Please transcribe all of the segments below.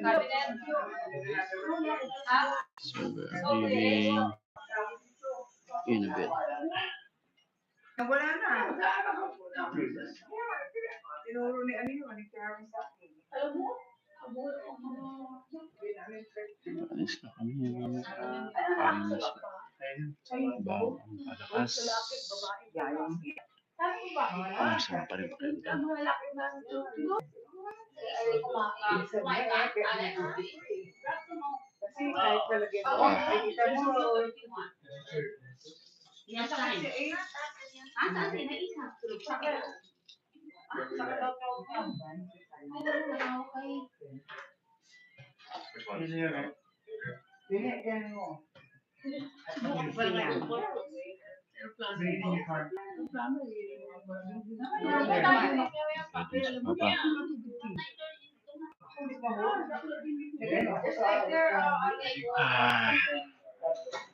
So we're leaving in a bit. Wala na. Tinuro ni Anino, ni Karen sa akin. Alam mo? Alis na kami ng Paris. Bagong palakas. Masarap pa rin pakiramdam. Kasi kahit palagyan mo, nakikita mo. Yan sa kasi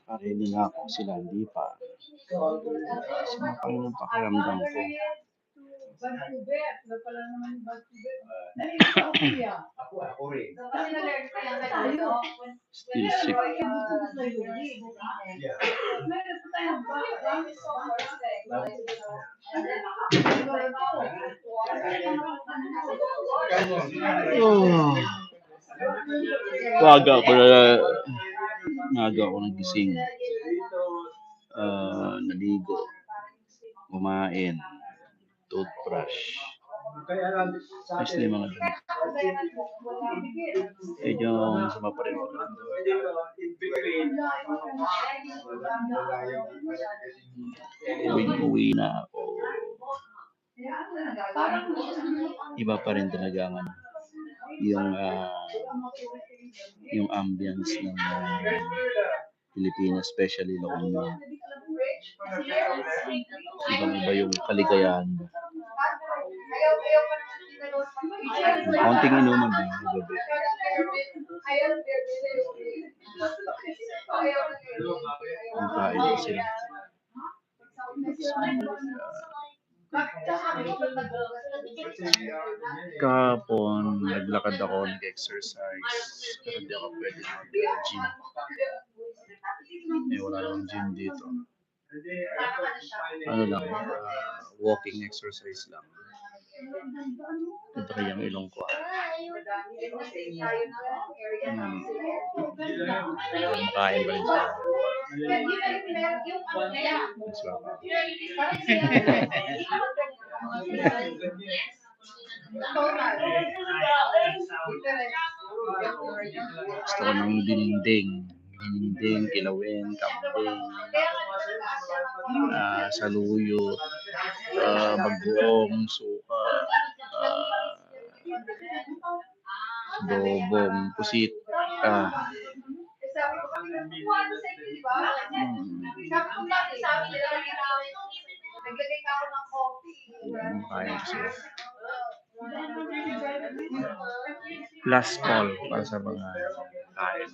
Parili na ako sila, hindi pa. Sumakal ng pakiramdam ko. Still sick. Oh. Maaga ako nagising. Naligo. Kumain. Toothbrush. Ayos na yung mga damit. Yung sama pa rin. Uwi na ako. Iba pa rin talaga ang yung ambience ng Pilipinas, especially La Union. Ibang-iba yung kaligayahan mo. Konting inuman din sa gabi. Ang kain ko sila. Kahapon, naglakad ako, nag-exercise. Pero hindi ako pwede mag-gym. Wala lang gym dito. Ano lang, walking exercise lang. Ito kayang ilong ko. Makain pa rin siya. Gusto ko ng dinding, kilawin, kambing, saluyot, bagoong, suka, dobong, pusit. Kaya siya. Plus Paul para sa mga kain.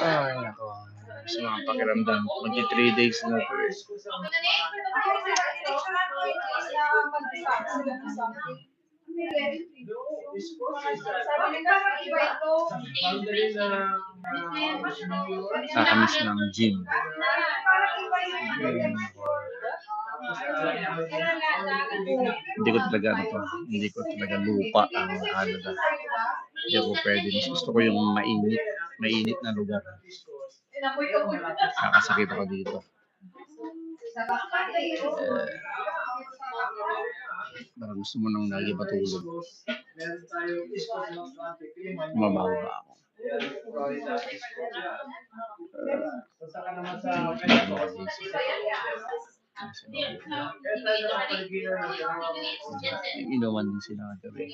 Ay, ako. Sa mga pakiramdam. Magdi 3 days na ito eh. Nakamiss ng gym. Hindi ko talaga lupa ang Canada. Hindi ako pwede. Mas gusto ko yung mainit na lugar. Nakasakit ako dito. Parang gusto mo nang lagi matulog. Mabaho ba ako? Inuman din sila kagabi.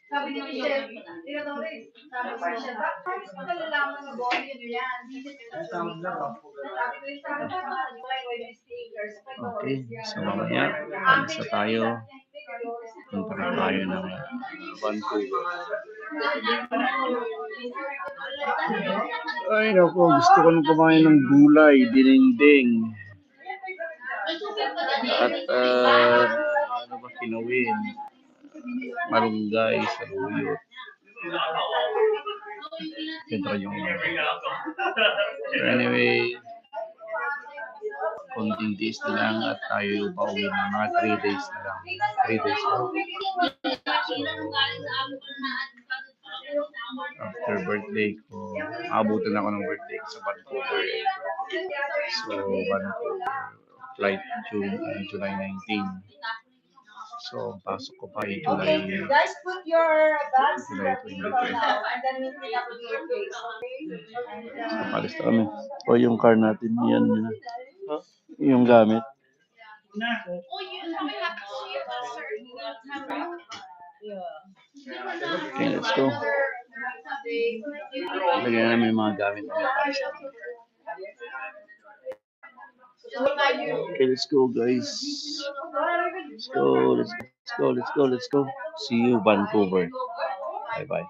Sabi niya, okay, so mamaya, alis na tayo. Punta rin tayo ng Vancouver. Ay, naku, gusto ko nang kumain ng gulay, dinengdeng. At ano ba kinawin? Malunggay, saluyot. Ito yung so anyway, konting days na lang at tayo pauwi ng mga 3 days na lang. 3 days na. After birthday ko, abutan ako ng birthday ko sa Vancouver. So, Vancouver, flight July 19. So, pasok ko pa ay Guys, put your bags July here 23. now, and then we'll pick up your face, okay? So, palis na kami. O yung car natin, yan yun. Yung gamit. Okay, let's go. Lagyan na namin yung mga gamit namin. Okay, let's go, guys. Let's go, let's go, let's go, let's go. See you, Vancouver. Bye-bye.